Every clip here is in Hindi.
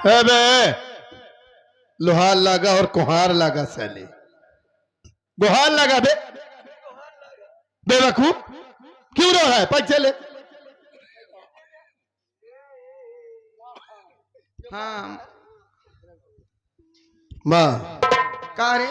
अबे लोहार लगा और कुहार लगा साले, गुहार लगा बे बेवकूफ। क्यों रो है? पैसे ले। हाँ माँ का रे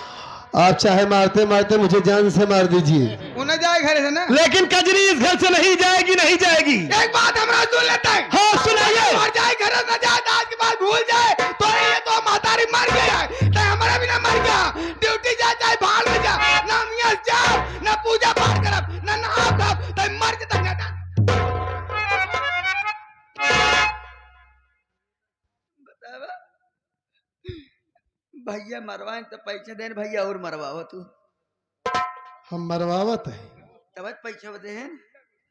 आप चाहे मारते मारते मुझे जान से मार दीजिए, उन्हें जाए घर से ना, लेकिन कजरी इस घर से नहीं जाएगी, नहीं जाएगी। एक बात हमारा सुन लेता है। हाँ सुनाइए। मर जाए घर न जाए, आज के बाद भूल जाए तो ये तो मातारी मर गया है, तो हमारा भी ना मर गया। ड्यूटी जा चाहे बाहर में जा, ना मियां जाओ, ना पूजा पाठ करब, ना नहाओ खाओ, तो मर के तक ना। बतावा भैया मरवाए तो पैसे देन, भैया और मरवाओ तू हम मरवावत है, तब पैसे दे हैं।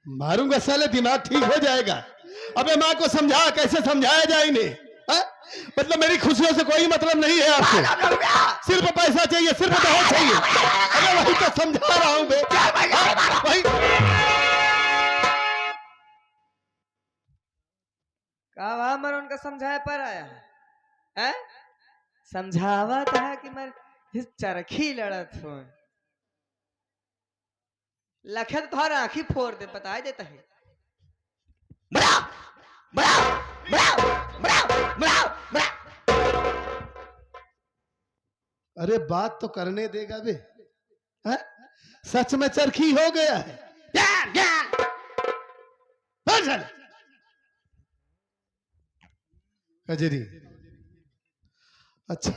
मारूंगा साले, दिमाग ठीक हो जाएगा। अबे माँ को समझा, कैसे समझाया जाए इन्हें? मतलब मेरी खुशियों से कोई मतलब नहीं है आपको, सिर्फ पैसा चाहिए, सिर्फ दहेज चाहिए। अरे वही तो समझा रहा हूँ बे, वही। का वहां मर उनका समझाया पर आया है? समझावा था कि मैं इस चरखी लड़त हो लखे तो तुम्हारा आंखी फोड़ दे, बता देता है। बड़ा बड़ा बड़ा बड़ा बड़ा बड़ा। अरे बात तो करने देगा बे, है? सच में चरखी हो गया है। ज्ञान ज्ञान कजरी अच्छा,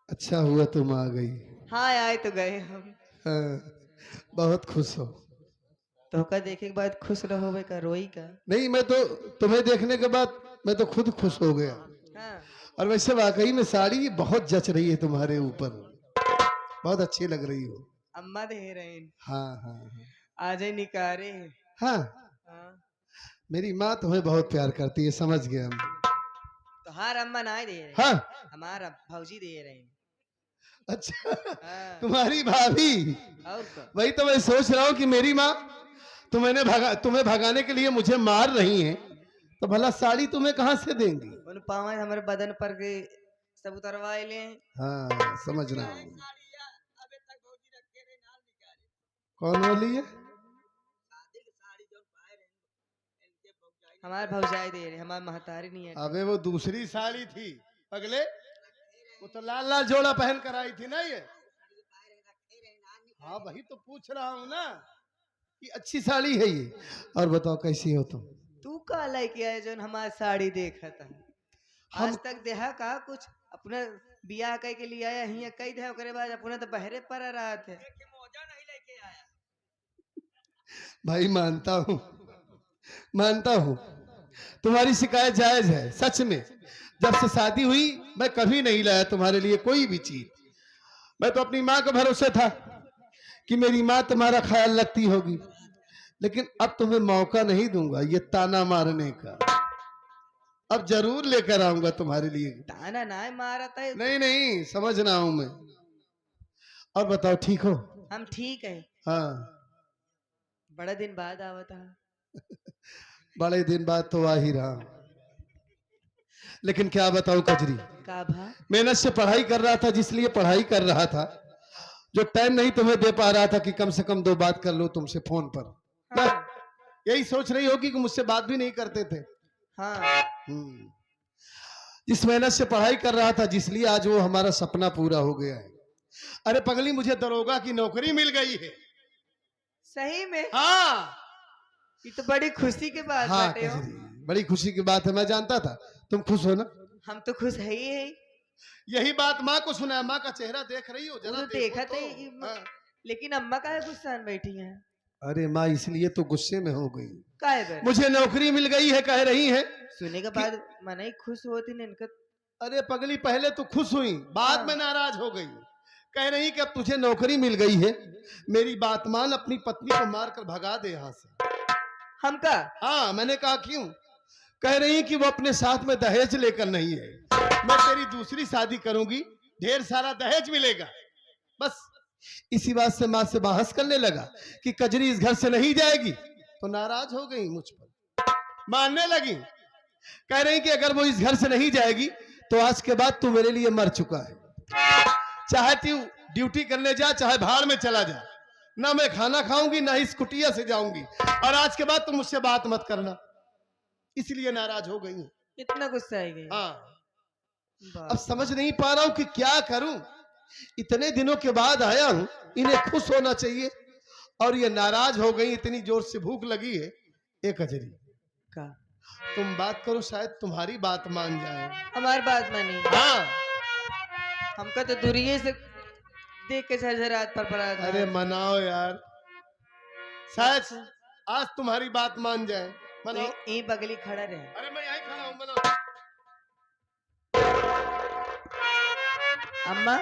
अच्छा हुआ तुम आ गई। हाँ आए तो गए हम। हाँ, बहुत खुश हो। तो का देखे के बाद खुश रहोगे का रोई का? नहीं, मैं तो तुम्हें देखने के बाद मैं तो खुद खुश हो गया। हाँ। और वैसे वाकई में साड़ी बहुत जच रही है तुम्हारे ऊपर, बहुत अच्छी लग रही हो। अम्मा दे रहे हैं। हाँ हाँ हाँ। आज निकारे। हाँ, हाँ। मेरी माँ तुम्हें बहुत प्यार करती है, समझ गया हम। तो हार अम्मा ना दे रहे, हाँ हमारा भौजी दे रहे हैं। अच्छा, हाँ। तुम्हारी भाभी। और का? वही तो मैं सोच रहा हूँ कि मेरी माँ तुम्हें भगाने के लिए मुझे मार रही है, तो भला साड़ी तुम्हें कहाँ से देंगी? उन पावन हमारे बदन पर के सब उतरवाए ले। हाँ समझ रहा हूँ। कौन वाली है? हमारे भौजाई दे रहे, हमारे महतारी नहीं है। अबे वो दूसरी साड़ी थी अगले, वो तो लाल लाल जोड़ा पहन कर आई थी ना ये। हाँ वही तो पूछ रहा हूँ ना कि अच्छी साड़ी है ये। और बताओ कैसी हो तुम? तू का लेके आए जो हमारी साड़ी देखा था? आज तक देखा का कुछ अपने बियाह कई के लिए आया ही कई दे, ओकरे बाद अपने तो बहरे पर आ रहा थे। भाई मानता हूँ तुम्हारी शिकायत जायज है। सच में जब से शादी हुई मैं कभी नहीं लाया तुम्हारे लिए कोई भी चीज। मैं तो अपनी माँ के भरोसे था कि मेरी माँ तुम्हारा ख्याल रखती होगी, लेकिन अब तुम्हें मौका नहीं दूंगा ये ताना मारने का। अब जरूर लेकर आऊंगा तुम्हारे लिए। ताना ना मारा था। नहीं समझ रहा हूं मैं। और बताओ ठीक हो? हम ठीक है। हाँ बड़ा दिन बाद आवा था। बड़े दिन बाद तो आ ही रहा, लेकिन क्या बताऊं कजरी, का भा? मेहनत से पढ़ाई कर रहा था, जिसलिए पढ़ाई कर रहा था, जो टाइम नहीं तुम्हें दे पा रहा था कि कम से कम 2 बात कर लो तुमसे फोन पर। हाँ। यही सोच रही होगी कि मुझसे बात भी नहीं करते थे। हाँ। जिस मेहनत से पढ़ाई कर रहा था, जिसलिए आज वो हमारा सपना पूरा हो गया है। अरे पगली, मुझे दरोगा की नौकरी मिल गई है। सही में? हाँ ये तो बड़ी खुशी की बात हाँ बाटे हो। बड़ी खुशी की बात है। मैं जानता था तुम खुश हो ना। हम तो खुश है ही है। यही बात माँ को सुना, माँ का चेहरा देख रही हो जरा? तो देखा तो लेकिन अम्मा का गुस्सा में बैठी है। अरे माँ इसलिए तो गुस्से में हो गई। काहे? मुझे नौकरी मिल गई है कह रही है। सुने के बाद मन ही खुश होती न इनका। अरे पगली, पहले तो खुश हुई, बाद में नाराज हो गई। कह रही कि अब तुझे नौकरी मिल गई है, मेरी बात मान, अपनी पत्नी को मारकर भगा दे यहाँ से। हमका? हाँ, मैंने कहा क्यों? कह रही कि वो अपने साथ में दहेज लेकर नहीं है। मैं तेरी दूसरी शादी करूंगी, ढेर सारा दहेज मिलेगा। बस इसी बात से माँ से बहस करने लगा कि कजरी इस घर से नहीं जाएगी, तो नाराज हो गई मुझ पर। मानने लगी, कह रही कि अगर वो इस घर से नहीं जाएगी तो आज के बाद तू मेरे लिए मर चुका है। चाहे तू ड्यूटी करने जा, चाहे भाड़ में चला जा, ना मैं खाना खाऊंगी ना इस कुटिया से जाऊंगी, और आज के बाद तुम मुझसे बात मत करना। इसलिए नाराज हो गई हूँ। इतना गुस्सा आई गई। हाँ, बाप। अब समझ नहीं पा रहा हूं कि क्या करूं। इतने दिनों के बाद आया हूं, इन्हें खुश होना चाहिए और ये नाराज हो गई। इतनी जोर से भूख लगी है। एक कजरी का तुम बात करो, शायद तुम्हारी बात मान जाए। हमारी बात मानी। हाँ, हमका तो दूरिये से देख के झरझरात पर पड़ा था। अरे मनाओ यार, शायद आज तुम्हारी बात मान जाए। मनाओ। यहीं बगली खड़ा रहे। अरे मैं यहीं खड़ा हूं, मनाओ। अम्मा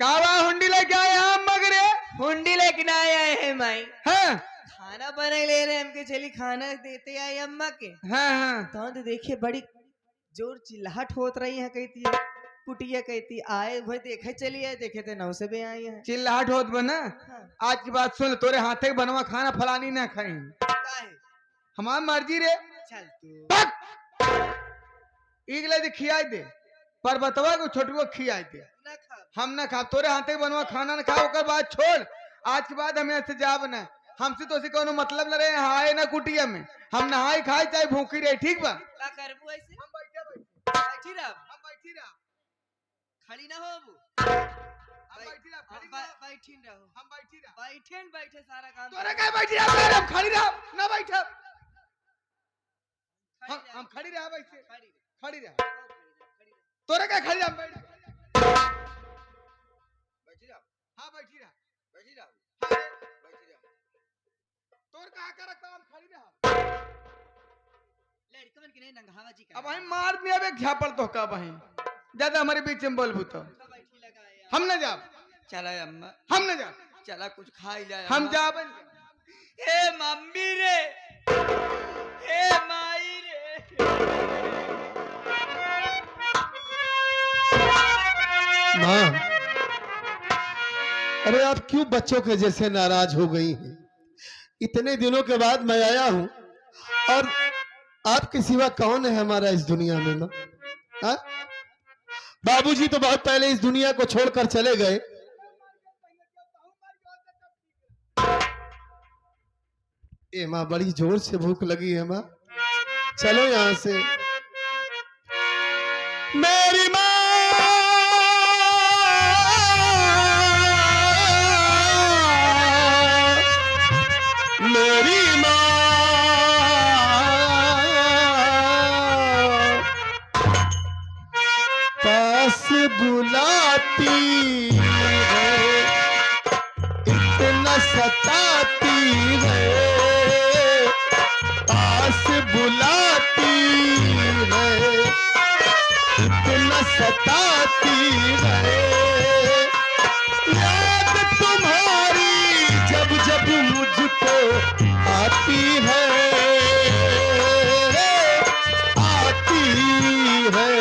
कावा हुंडी लेके आए हम मगरे। हुंडी लेके आए हैं माई। हाँ खाना बना ले रहे हमके, चली खाना देते आए अम्मा के। हाँ हाँ तो देखिए बड़ी जोर चिल्लाहट होत रही है, कहती है कुटिया, कहती आए भाई देखे, चली आए, देखे थे नौ से भी आई है। चिल्लाहट होत बना। हाँ। आज की बात सुन, तोरे हाथे के बनवा खाना फलानी ना खाई, काहे? हमार मर्जी रे। चल तू इगले दे खियाई दे, पर बतवा को छोटुआ खियाई दे। ना खा। हम ना खा, तोरे हाथे के बनवा खाना ना खा, ओकर बाद छोड़। आज के बाद हमें ऐसे जाब ना, हमसे तो से कोनो मतलब न रहे। हाय ना कुटिया में हम नहाई खाई चाहे भूखी रहे, ठीक बा। का करबू ऐसे? हम बैठे बैठी रह, हम बैठी रह, खड़ी ना हो हम बैठी रह, खड़ी रह, बैठी रहो। हम बैठी रह। बैठे न बैठे सारा काम। तोरे का बैठी रह, मैडम खड़ी रह ना बैठा। हम खड़ी रह, बैठे खड़ी रह। तोरे का खड़ी रह, बैठ बैठी रह। हां बैठी रह, बैठी रह, बैठी रह। तोर का कर काम खड़ी रह। लड़कन के नहीं नंगावा जी का। अब हम मार दिया बे झापड़ तो का बहन, ज्यादा हमारे बीच में बोलबू तो बैठी लगाए। हम न जा। चला अम्मा, हम न जा। चला कुछ खाई जाए। हम जाबन। ए मम्मी रे, ए माई रे। माँ, अरे आप क्यों बच्चों के जैसे नाराज हो गई हैं? इतने दिनों के बाद मैं आया हूं और आपके सिवा कौन है हमारा इस दुनिया में माँ? हाँ? बाबूजी तो बहुत पहले इस दुनिया को छोड़कर चले गए। ए माँ, बड़ी जोर से भूख लगी है माँ, चलो यहां से। मेरी माँ, मेरी माँ, पास बुलाती है, इतना सताती है, पास बुलाती है, इतना सताती है। याद तुम्हारी जब जब मुझको आती है, आती है।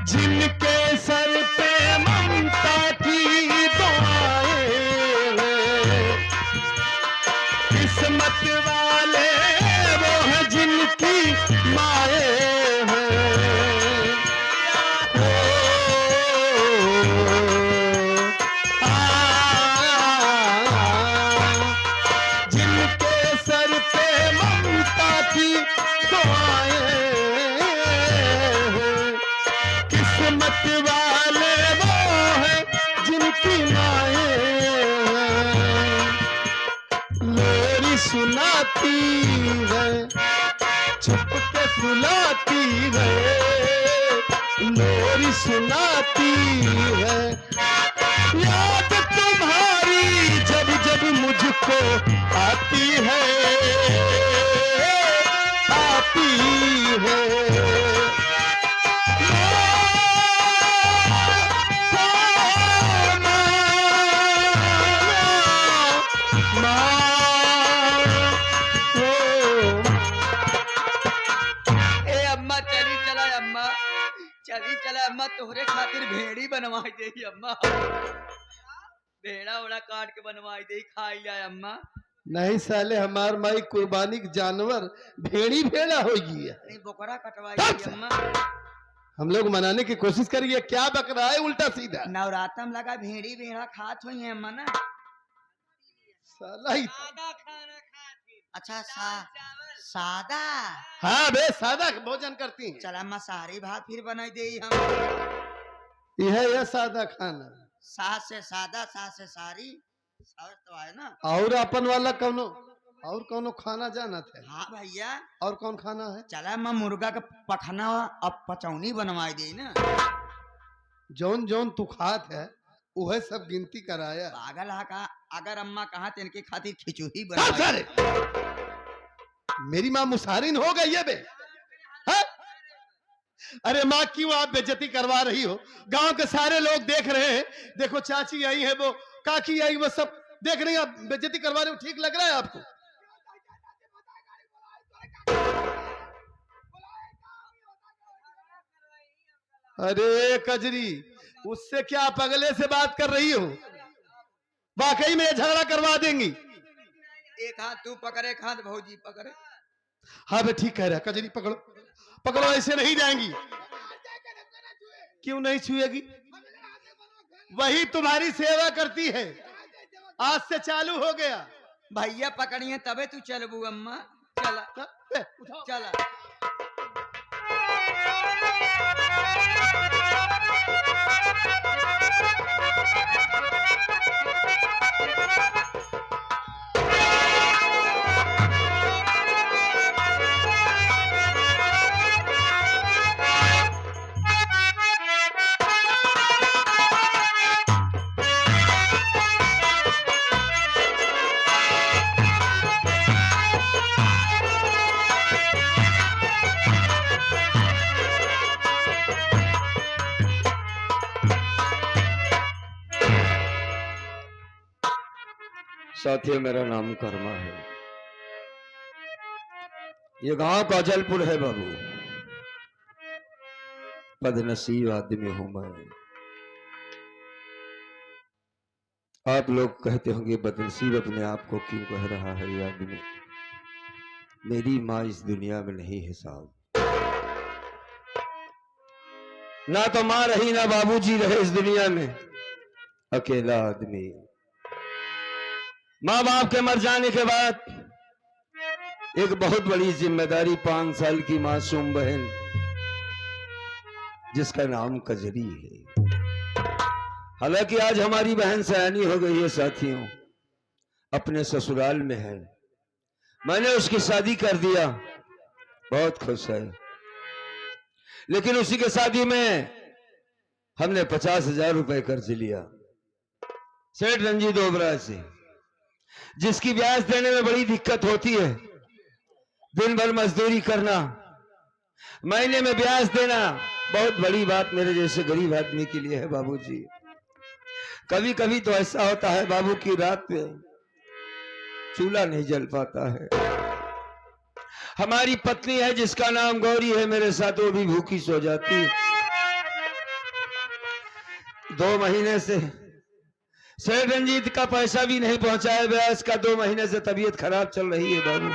जिनके सर पे ममता की दुआएं, किस्मत वाले वो हैं जिनकी माएं हैं। सुलाती है, छुप के सुलाती है, लोरी सुनाती है। याद तुम्हारी जब जब मुझको आती है, आती है। ए अम्मा चली चला अम्मा, चली चला अम्मा, तोहरे खातिर भेड़ी बनवाई दे अम्मा, भेड़ा उड़ा काट के बनवाई दे, खाई जाए अम्मा। नहीं साले, हमार माई कुर्बानी के जानवर भेड़ी भेड़ा होगी है। नहीं बकरा कटवाई तब दे से। अम्मा। हम लोग मनाने की कोशिश करिए, क्या बक रहा है उल्टा सीधा। नवरात्रम लगा भेड़ी भेड़ा खात हुई है अम्मा ना। साला ही। अच्छा सादा। हाँ बे, सादा भोजन करती हैं। चला अम्मा सारी भात फिर बनाई दे हम। यह सादा खाना। सास से सादा, सास से सारी, सास तो है ना। और अपन वाला कौनो और कौनो खाना जाना थे? हाँ भैया। और कौन खाना है? चला अम्मा मुर्गा का पखना अब पचौनी बनवाई दे ना। जौन जौन तू खात है वह सब गिनती कराया। पागल हा का, अगर अम्मा कहा तो इनके खातिर खिचड़ी सब बनवाई। सारे। मेरी माँ मुसारिन हो गई है बे। हाँ? अरे माँ क्यों आप बेइज्जती करवा रही हो? गांव के सारे लोग देख रहे हैं। देखो चाची आई है, वो काकी आई, वो सब देख रही हैं, आप बेइज्जती करवा रहे हो। ठीक लग रहा है आपको? अरे कजरी, उससे क्या पगले से बात कर रही हो? वाकई में झगड़ा करवा देंगी। एक हाथ तू पकड़े, एक हाथ भौजी पकड़े। हाँ बे, ठीक कह रहा है। कजरी पकड़ो, पकड़ो, ऐसे नहीं जाएंगी। क्यों नहीं छुएगी? वही तुम्हारी सेवा करती है, आज से चालू हो गया। भैया पकड़िए तबे तू चलबू अम्मा। चला बे, उठाओ। चला। साथियों, मेरा नाम कर्मा है। ये गांव काजलपुर है बाबू। बदनसीब आदमी हूं मैं। आप लोग कहते होंगे बदनसीब अपने आप को क्यों कह रहा है ये आदमी। मेरी माँ इस दुनिया में नहीं है साहब। ना तो माँ रही ना बाबूजी रहे इस दुनिया में। अकेला आदमी। माँ बाप के मर जाने के बाद एक बहुत बड़ी जिम्मेदारी 5 साल की मासूम बहन, जिसका नाम कजरी है। हालांकि आज हमारी बहन सयानी हो गई है साथियों, अपने ससुराल में है। मैंने उसकी शादी कर दिया, बहुत खुश है। लेकिन उसी के शादी में हमने 50,000 रुपए कर्ज लिया सेठ रंजीत ओबरा से, जिसकी ब्याज देने में बड़ी दिक्कत होती है। दिन भर मजदूरी करना, महीने में ब्याज देना बहुत बड़ी बात मेरे जैसे गरीब आदमी के लिए है बाबूजी। कभी कभी तो ऐसा होता है बाबू की रात में चूल्हा नहीं जल पाता है। हमारी पत्नी है जिसका नाम गौरी है, मेरे साथ वो भी भूखी सो जाती है। 2 महीने से सेठ रंजीत का पैसा भी नहीं पहुंचाया ब्याज का। 2 महीने से तबीयत खराब चल रही है बाबू।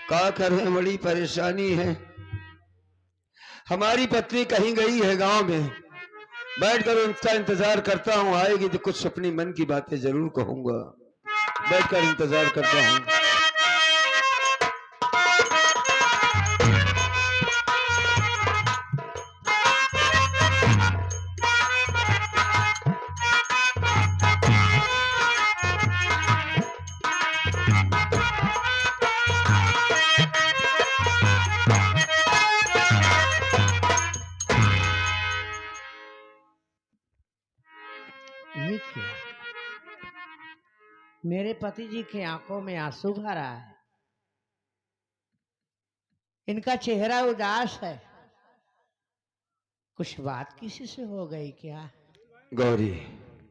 क्या करें, बड़ी परेशानी है। हमारी पत्नी कहीं गई है गांव में, बैठकर उसका इंतजार करता हूं। आएगी तो कुछ अपनी मन की बातें जरूर कहूंगा। बैठकर इंतजार करता हूं। ये क्या? मेरे पति जी की आंखों में आंसू भरा है, इनका चेहरा उदास है। कुछ बात किसी से हो गई क्या? गौरी,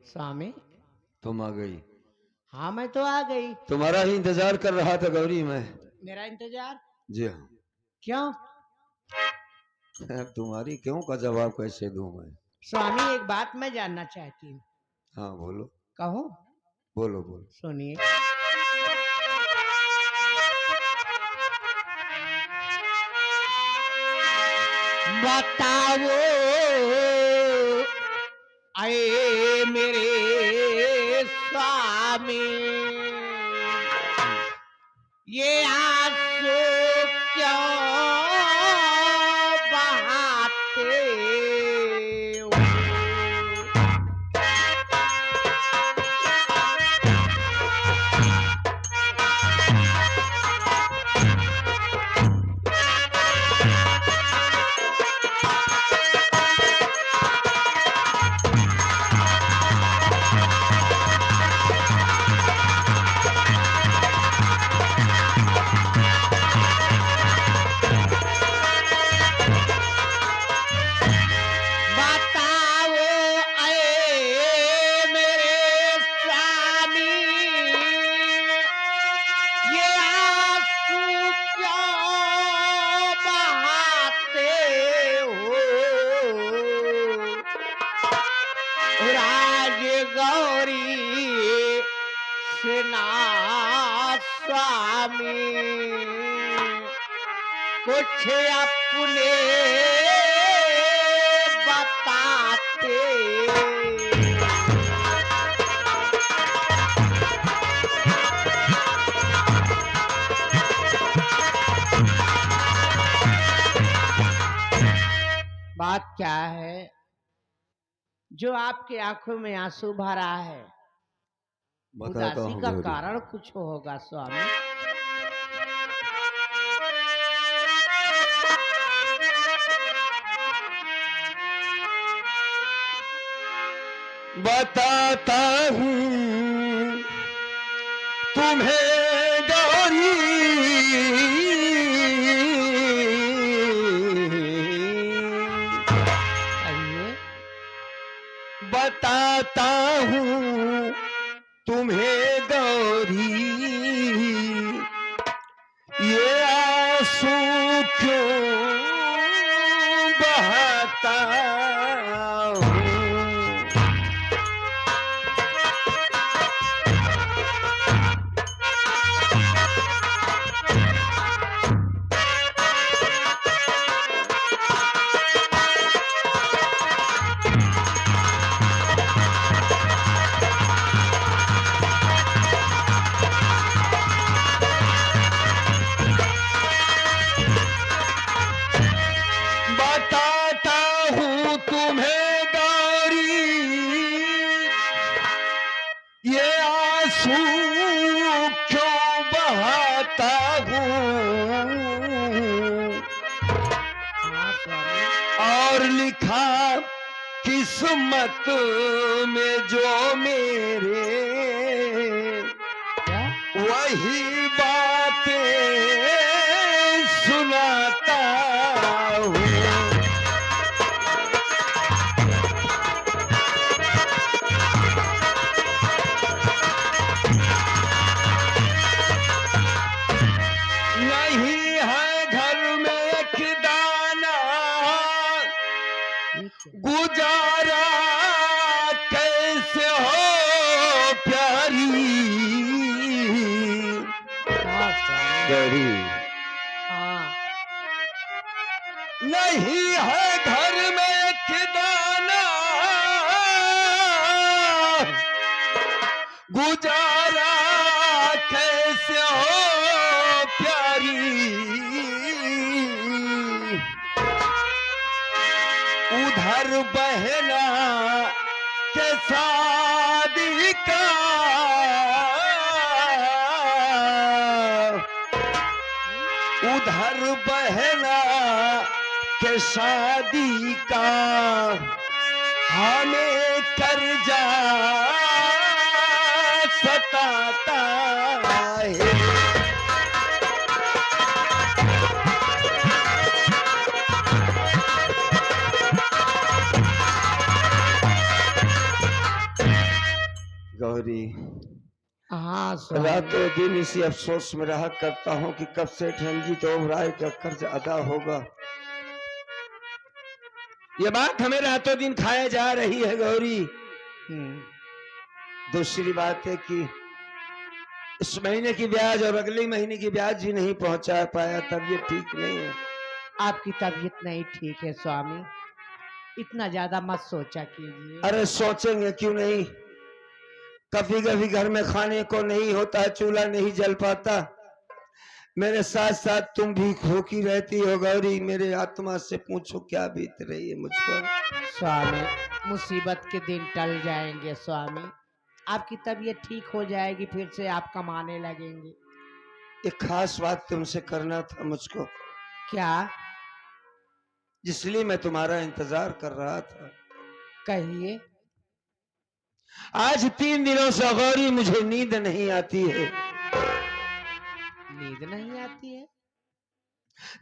स्वामी। तुम आ गई। हाँ मैं तो आ गई। तुम्हारा ही इंतजार कर रहा था गौरी मैं। मेरा इंतजार? जी हाँ। क्यों? तुम्हारी क्यों का जवाब कैसे दूं मैं? स्वामी एक बात मैं जानना चाहती हूँ। हाँ बोलो। कहूँ? बोलो बोलो। सुनिए। बताओ आए मेरे स्वामी, ये आंसू क्यों बहाते हो? स्वामी कुछ अपने बताते। बात क्या है जो आपके आंखों में आंसू भरा है? बताता उदासी हूँ का गौरी। कारण कुछ होगा स्वामी। बताता हूँ तुम्हें गौरी, कहिए। बताता हूँ तुम्हें गौरी, ये आंसू क्यों बहाता हूँ। बताता हूँ तुम्हें गौरी, ये आंसू क्यों बहाता हूँ। हाँ स्वामी। और लिखा किस्मत में जो मेरे, क्या? वही बातें सुनाता हूँ। नहीं है घर में एक दाना, ये क्या? गुजारा कैसे हो प्यारी। हाँ स्वामी। गौरी, हाँ। नहीं है घर में एक दाना, गुजारा कैसे हो प्यारी। उधर बहना के शादी का, उधर बहना के शादी का हमें कर्जा गौरी, हाँ स्वामी। रातों दिन इसी अफसोस में रहा करता हूँ कि कब से रंजीत ओबराय का कर्ज अदा होगा। ये बात हमें रातों दिन खाया जा रही है गौरी। दूसरी बात है कि इस महीने की ब्याज और अगले महीने की ब्याज भी नहीं पहुंचा पाया, तबीयत ठीक नहीं है। आपकी तबीयत नहीं ठीक है स्वामी, इतना ज्यादा मत सोचा कीजिए। अरे सोचेंगे क्यों नहीं, कभी कभी घर में खाने को नहीं होता, चूल्हा नहीं जल पाता, मेरे साथ साथ तुम भी भूखी रहती हो गौरी। मेरे आत्मा से पूछो क्या बीत रही है मुझ पर। स्वामी मुसीबत के दिन टल जाएंगे स्वामी, आपकी तबीयत ठीक हो जाएगी, फिर से आप कमाने लगेंगे। एक खास बात तुमसे करना था मुझको, क्या? इसलिए मैं तुम्हारा इंतजार कर रहा था। कहिए। आज 3 दिनों से गौरी मुझे नींद नहीं आती है। नींद नहीं आती है?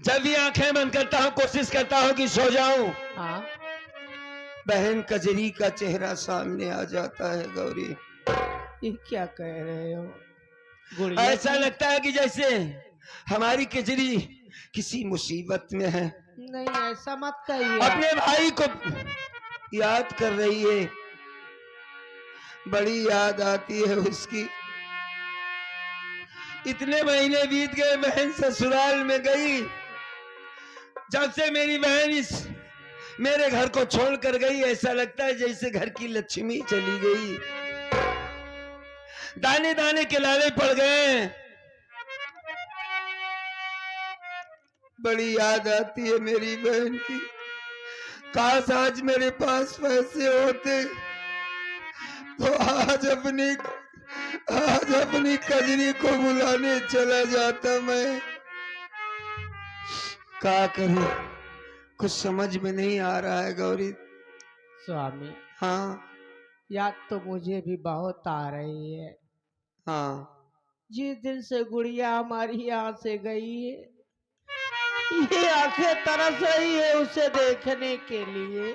जब भी आंखें बंद करता हूँ कोशिश करता हूँ कि सो जाऊं, हाँ। बहन कजरी का चेहरा सामने आ जाता है गौरी। ये क्या कह रहे हो? गुड़िया ऐसा की- लगता है कि जैसे हमारी कजरी किसी मुसीबत में है, नहीं ऐसा मत कहिए। अपने भाई को याद कर रही है, बड़ी याद आती है उसकी। इतने महीने बीत गए, बहन ससुराल में गई, जब से मेरी बहन इस मेरे घर को छोड़कर गई, ऐसा लगता है जैसे घर की लक्ष्मी चली गई। दाने दाने के लाले पड़ गए, बड़ी याद आती है मेरी बहन की। काश आज मेरे पास पैसे होते तो आज अपनी कजरी को बुलाने चला जाता मैं। क्या करूं, कुछ समझ में नहीं आ रहा है गौरी। स्वामी हाँ याद तो मुझे भी बहुत आ रही है। हाँ, जिस दिन से गुड़िया हमारी यहाँ से गई है, ये आंखें तरस रही है उसे देखने के लिए।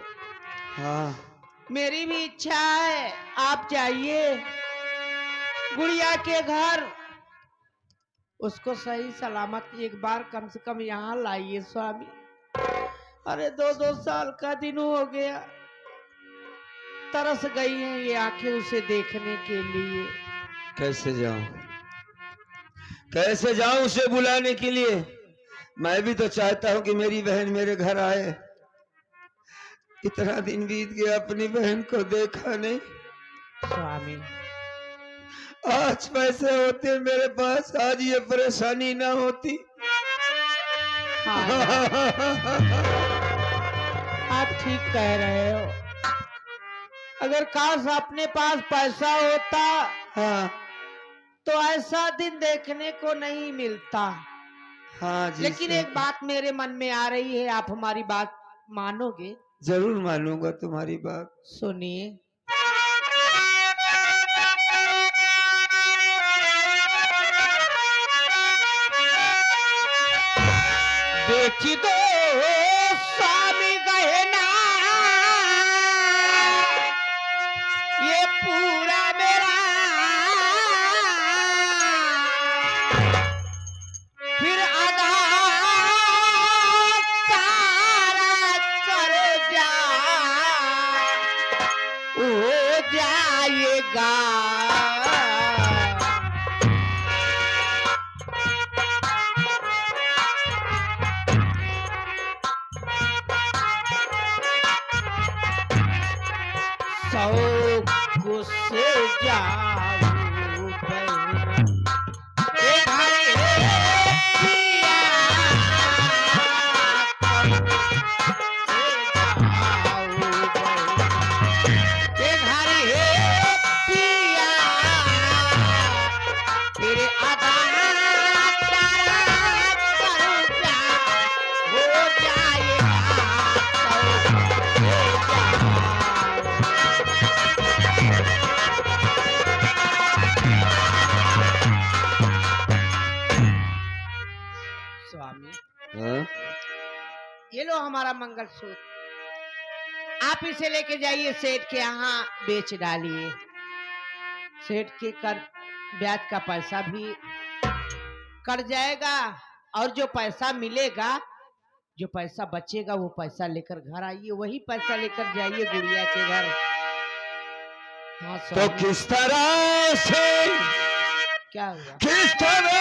हाँ मेरी भी इच्छा है आप जाइए गुड़िया के घर, उसको सही सलामत एक बार कम से कम यहाँ लाइए स्वामी। अरे 2-2 साल का दिन हो गया, तरस गई हैं ये आंखें उसे देखने के लिए। कैसे जाऊं, कैसे जाऊं उसे बुलाने के लिए। मैं भी तो चाहता हूं कि मेरी बहन मेरे घर आए। इतना दिन बीत गया, अपनी बहन को देखा नहीं। स्वामी आज पैसे होते मेरे पास, आज ये परेशानी ना होती। हाँ आप ठीक कह रहे हो। अगर काश अपने पास पैसा होता हाँ तो ऐसा दिन देखने को नहीं मिलता। हाँ जी, लेकिन एक बात मेरे मन में आ रही है, आप हमारी बात मानोगे? जरूर मानूंगा तुम्हारी बात। सुनिए। बेच दो स्वामी गहना, ये पूरा मेरा, फिर आधा सारा कर्जा हो जाएगा। शौक से जाऊं बहना, ए भाई हे पिया, से जाऊं बहना, ए भाई हे पिया, फिर आधा तारा कर्जा हो जाएगा। स्वामी हाँ? ये लो हमारा मंगलसूत्र, आप इसे लेके जाइए सेठ के यहाँ बेच डालिए। सेठ के कर ब्याज का पैसा भी कट जाएगा और जो पैसा मिलेगा, जो पैसा बचेगा वो पैसा लेकर घर आइए, वही पैसा लेकर जाइए गुड़िया के घर। हाँ तो स्वामी। किस तरह से, क्या हुआ? किस तरह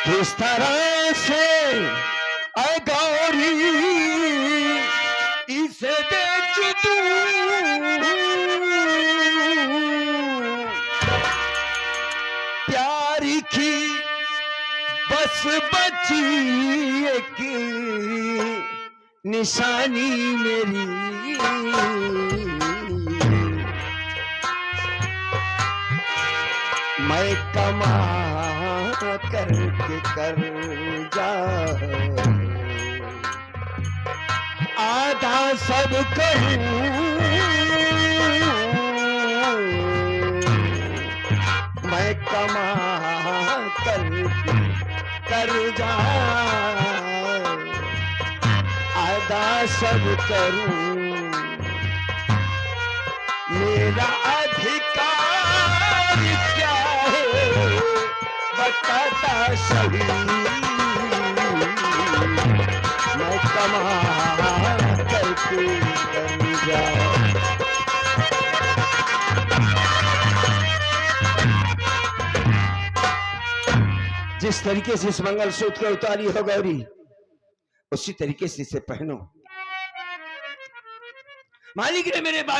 किस तरह से ऐ गौरी इसे बेच दूं, प्यार की बस बची एक निशानी मेरी, मैं कमा करके कर जा आधा सब करूं, मैं कमा करके कर जा आधा सब करूं, मेरा अधिकार क्या है बताता सही, मैं कमा करके कर जा। जिस तरीके से इस मंगलसूत्र को उतारी हो गौरी, उसी तरीके से इसे पहनो। मालिक ने मेरे बात